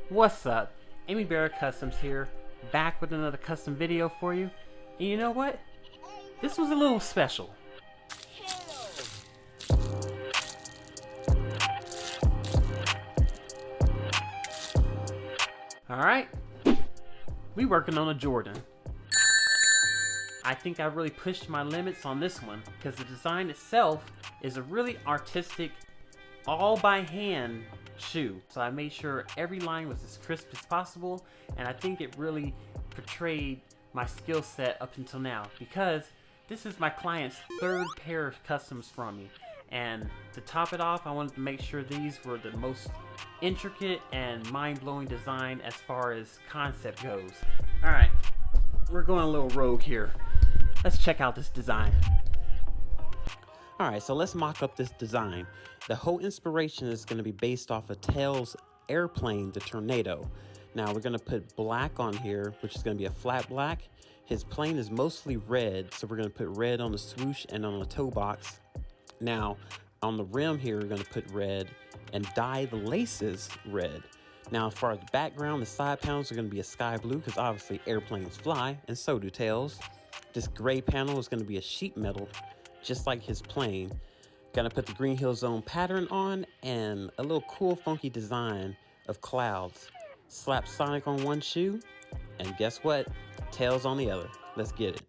What's up? Amy Barrett Customs here, back with another custom video for you. And you know what? This was a little special. Alright, we working on a Jordan. I think I really pushed my limits on this one because the design itself is a really artistic, all by hand shoe. So I made sure every line was as crisp as possible, and I think it really portrayed my skill set up until now, because this is my client's third pair of customs from me. And to top it off, I wanted to make sure these were the most intricate and mind-blowing design as far as concept goes. Alright, we're going a little rogue here. Let's check out this design. Alright, so let's mock up this design. The whole inspiration is going to be based off of Tails' airplane, the Tornado. Now we're going to put black on here, which is going to be a flat black. His plane is mostly red, so we're going to put red on the swoosh and on the toe box. Now, on the rim here, we're going to put red and dye the laces red. Now, as far as the background, the side panels are going to be a sky blue, because obviously airplanes fly, and so do Tails. This gray panel is going to be a sheet metal, just like his plane. Gonna put the Green Hill Zone pattern on and a little cool funky design of clouds. Slap Sonic on one shoe, and guess what? Tails on the other. Let's get it.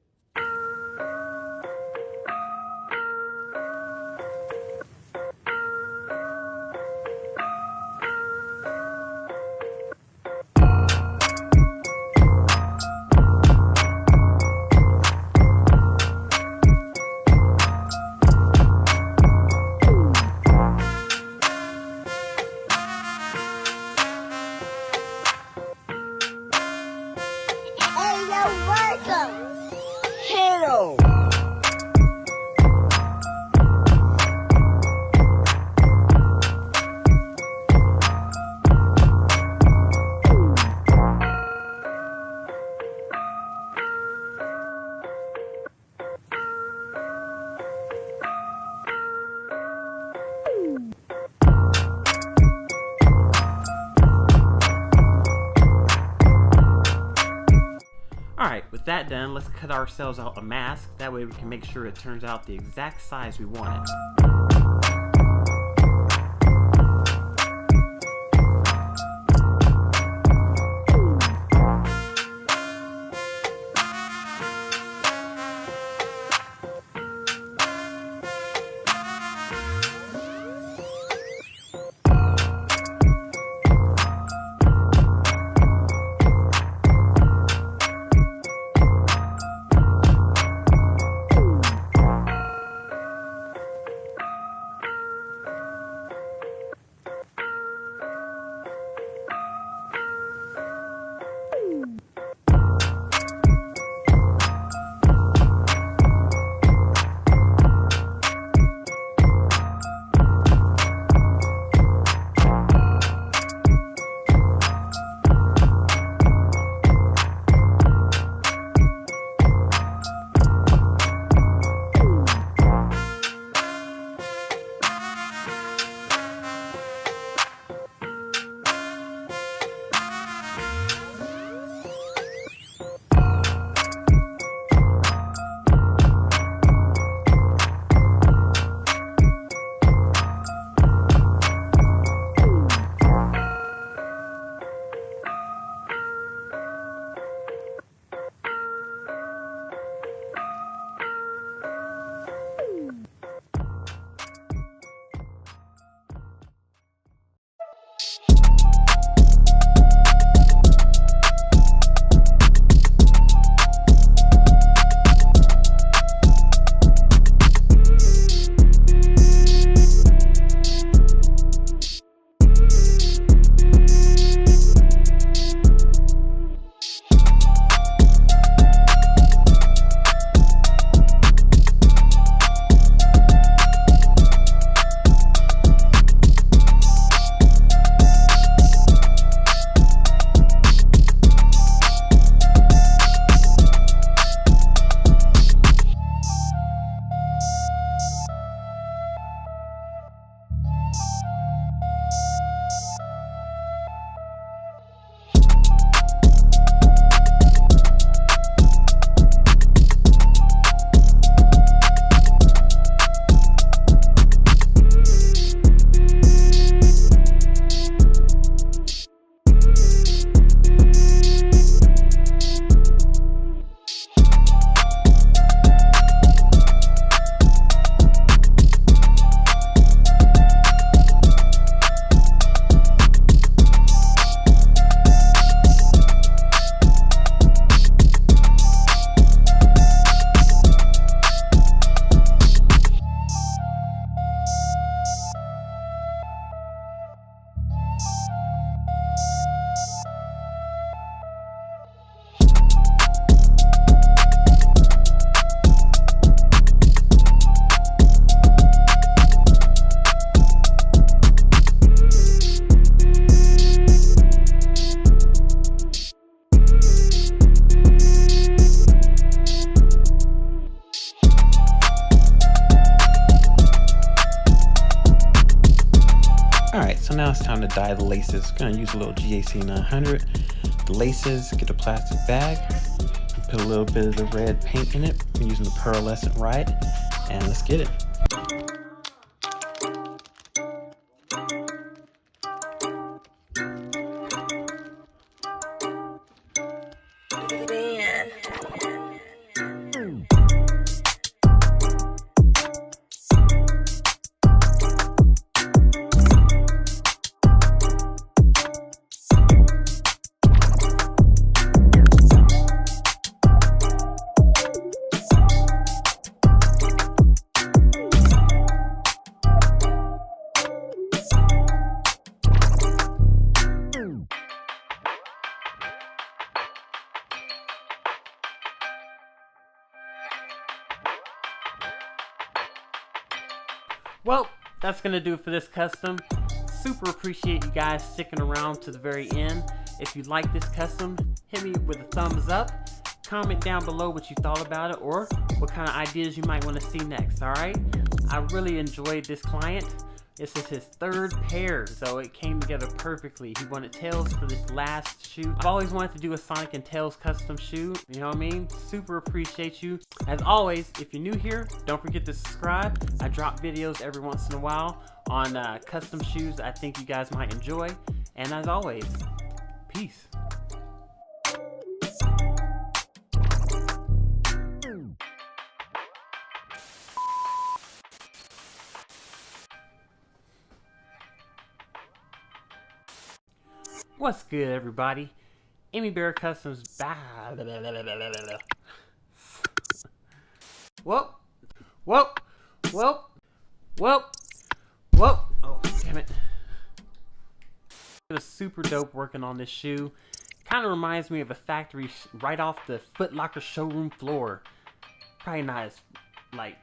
Alright, with that done, let's cut ourselves out a mask. That way we can make sure it turns out the exact size we want it. dye the laces. Gonna use a little GAC 900. The laces, get a plastic bag, put a little bit of the red paint in it. I'm using the pearlescent right, and let's get it. Well, that's gonna do it for this custom. Super appreciate you guys sticking around to the very end. If you like this custom, hit me with a thumbs up. Comment down below what you thought about it or what kind of ideas you might want to see next, alright? I really enjoyed this client. This is his third pair, so it came together perfectly. He wanted Tails for this last shoe. I've always wanted to do a Sonic and Tails custom shoe, you know what I mean? Super appreciate you. As always, if you're new here, don't forget to subscribe. I drop videos every once in a while on custom shoes that I think you guys might enjoy. And as always, peace. What's good, everybody? Amy Bear Customs back. Whoa. Oh, damn it. It was super dope working on this shoe. Kind of reminds me of a factory right off the Foot Locker showroom floor. Probably not as, like,